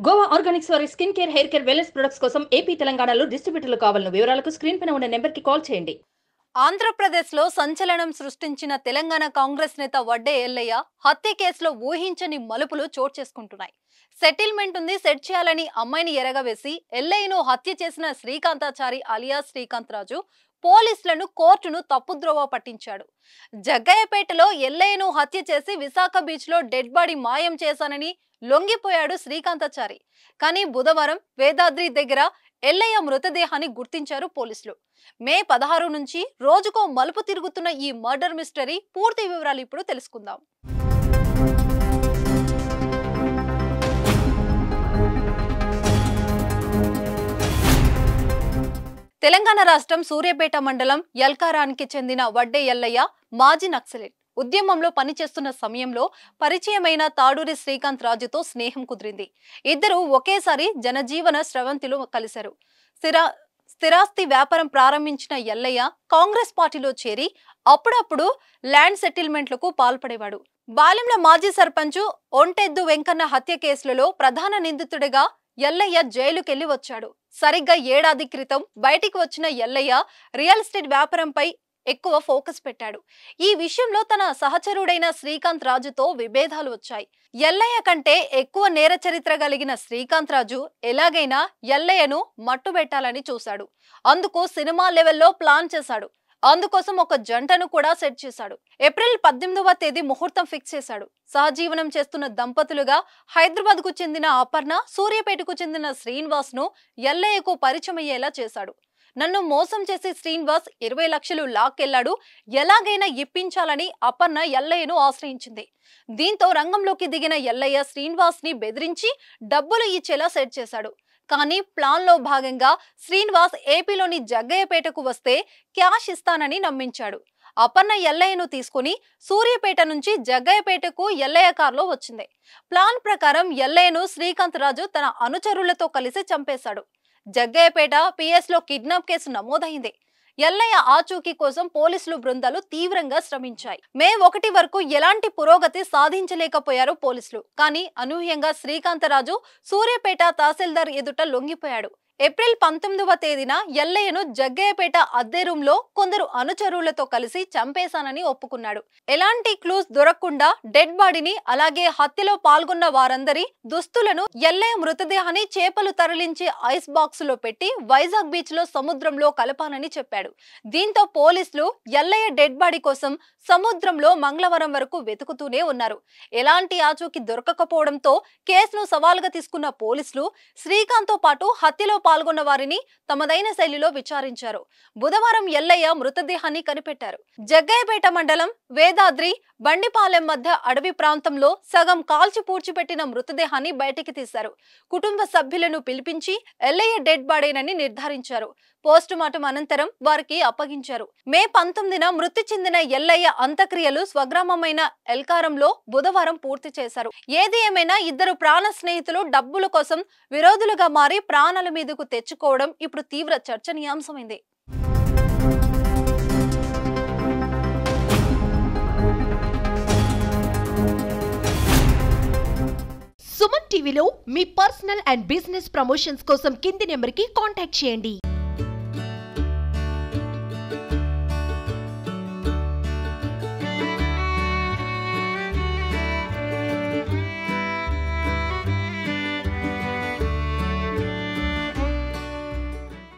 Goa Organics వారి skin care, hair care, wellness products కోసం AP, తెలంగాణలో డిస్ట్రిబ్యూటర్లు కావాలను వివరాలకు స్క్రీన్ పైన ఉన్న నెంబర్కి కాల్ చేయండి. ఆంధ్రప్రదేశ్లో సంచలనం సృష్టించిన తెలంగాణ కాంగ్రెస్ నేత వడ్డే ఎల్లయ్య హత్య కేసులో ఊహించని మలుపులు చోటు చేసుకుంటున్నాయి. సెటిల్మెంట్ ఉంది, సెట్ చేయాలని అమ్మాయిని ఎరగవేసి ఎల్లయ్యను హత్య చేసిన శ్రీకాంతాచారి అలియాస్ శ్రీకాంత్ రాజు పోలీసులను కోర్టును తప్పుద్రోవ పట్టించాడు. జగ్గయ్యపేటలో ఎల్లయ్యను హత్య చేసి విశాఖ బీచ్ లో డెడ్ బాడీ మాయం చేశానని లొంగిపోయాడు శ్రీకాంతాచారి. కానీ బుధవారం వేదాద్రి దగ్గర ఎల్లయ్య మృతదేహాన్ని గుర్తించారు పోలీసులు. మే 16 నుంచి రోజుకో మలుపు తిరుగుతున్న ఈ మర్డర్ మిస్టరీ పూర్తి వివరాలు ఇప్పుడు తెలుసుకుందాం. తెలంగాణ రాష్ట్రం సూర్యాపేట మండలం యల్కారానికి చెందిన వడ్డే ఎల్లయ్య మాజీ నక్సలైట్. ఉద్యమంలో పనిచేస్తున్న సమయంలో పరిచయమైన తాడూరి శ్రీకాంత్ రాజుతో స్నేహం కుదిరింది. ఇద్దరు ఒకేసారి జనజీవన స్రవంతిలో కలిశారు. స్థిరాస్తి వ్యాపారం ప్రారంభించిన ఎల్లయ్య కాంగ్రెస్ పార్టీలో చేరి అప్పుడప్పుడు ల్యాండ్ సెటిల్మెంట్లకు పాల్పడేవాడు. బాలెంల మాజీ సర్పంచ్ ఒంటెద్దు వెంకన్న హత్య కేసులలో ప్రధాన నిందితుడిగా ఎల్లయ్య జైలుకెళ్లి వచ్చాడు. సరిగ్గా ఏడాది క్రితం బయటికి వచ్చిన ఎల్లయ్య రియల్ ఎస్టేట్ వ్యాపారంపై ఎక్కువ ఫోకస్ పెట్టాడు. ఈ విషయంలో తన సహచరుడైన శ్రీకాంత్ రాజుతో విభేదాలు వచ్చాయి. ఎల్లయ్య కంటే ఎక్కువ నేర చరిత్ర కలిగిన శ్రీకాంత్ రాజు ఎలాగైనా ఎల్లయ్యను మట్టుబెట్టాలని చూశాడు. అందుకు సినిమా లెవెల్లో ప్లాన్ చేశాడు. అందుకోసం ఒక జంటను కూడా సెట్ చేశాడు. ఏప్రిల్ 18వ తేదీ ముహూర్తం ఫిక్స్ చేశాడు. సహజీవనం చేస్తున్న దంపతులుగా హైదరాబాద్ కు చెందిన అపర్ణ, సూర్యాపేటకు చెందిన శ్రీనివాస్ ను ఎల్లయ్యకు పరిచయం అయ్యేలా చేశాడు. నన్ను మోసం చేసి శ్రీనివాస్ 20 లక్షలు లాక్కెళ్లాడు. ఎలాగైనా ఇప్పించాలని అపర్ణ ఎల్లయ్యను ఆశ్రయించింది. దీంతో రంగంలోకి దిగిన ఎల్లయ్య శ్రీనివాస్ ని బెదిరించి డబ్బులు ఇచ్చేలా సెట్ చేశాడు. కానీ ప్లాన్ లో భాగంగా శ్రీనివాస్ ఏపీలోని జగ్గయ్యపేటకు వస్తే క్యాష్ ఇస్తానని నమ్మించాడు. అపర్ణ ఎల్లయ్యను తీసుకుని సూర్యాపేట నుంచి జగ్గయ్యపేటకు ఎల్లయ్య కారులో వచ్చింది. ప్లాన్ ప్రకారం ఎల్లయ్యను శ్రీకాంత్ రాజు తన అనుచరులతో కలిసి చంపేశాడు. జగ్గయ్యపేట పిఎస్ లో కిడ్నాప్ కేసు నమోదైంది. ఎల్లయ్య ఆచూకీ కోసం పోలీసులు బృందాలు తీవ్రంగా శ్రమించాయి. మే 1 వరకు ఎలాంటి పురోగతి సాధించలేకపోయారు పోలీసులు. కానీ అనూహ్యంగా శ్రీకాంతరాజు సూర్యాపేట తహసీల్దార్ ఎదుట లొంగిపోయాడు. ఏప్రిల్ 19వ తేదీన ఎల్లయ్యను జగ్గయ్యపేట అద్దె రూమ్ లో కొందరు అనుచరులతో కలిసి చంపేశానని ఒప్పుకున్నాడు. ఎలాంటి క్లూస్ దొరకకుండా డెడ్ బాడీని, అలాగే హత్యలో పాల్గొన్న వారందరి దుస్తులను, ఎల్లయ్య మృతదేహాన్ని చేపలు తరలించి ఐస్ బాక్స్ లో పెట్టి వైజాగ్ బీచ్ లో సముద్రంలో కలపాలని చెప్పాడు. దీంతో పోలీసులు ఎల్లయ్య డెడ్ బాడీ కోసం సముద్రంలో మంగళవారం వరకు వెతుకుతూనే ఉన్నారు. ఎలాంటి ఆచూకీ దొరకకపోవడంతో కేసును సవాల్గా తీసుకున్న పోలీసులు శ్రీకాంత్ తో పాటు హత్యలో పాల్గొన్న వారిని తమదైన శైలిలో విచారించారు. బుధవారం ఎల్లయ్య మృతదేహాన్ని కనిపెట్టారు. జగ్గయ్యపేట మండలం వేదాద్రి బండిపాలెం మధ్య అడవి ప్రాంతంలో సగం కాల్చి పూడ్చిపెట్టిన మృతదేహాన్ని బయటికి తీశారు. కుటుంబ సభ్యులను పిలిపించి ఎల్లయ్య డెడ్ బాడీనని నిర్ధారించారు. పోస్ట్ మార్టం అనంతరం వారికి అప్పగించారు. మే 19న మృతి చెందిన ఎల్లయ్య అంత్యక్రియలు స్వగ్రామమైన ఎల్కారంలో బుధవారం పూర్తి చేశారు. ఏది ఏమైనా ఇద్దరు ప్రాణ స్నేహితులు డబ్బుల కోసం విరోధులుగా మారి ప్రాణాల మీదకు తెచ్చుకోవడం ఇప్పుడు తీవ్ర చర్చనీయాంశమైంది. సుమన్ టీవీలో మీ పర్సనల్ అండ్ బిజినెస్ ప్రమోషన్స్ కోసం కింది నెంబర్కి కాంటాక్ట్ చేయండి.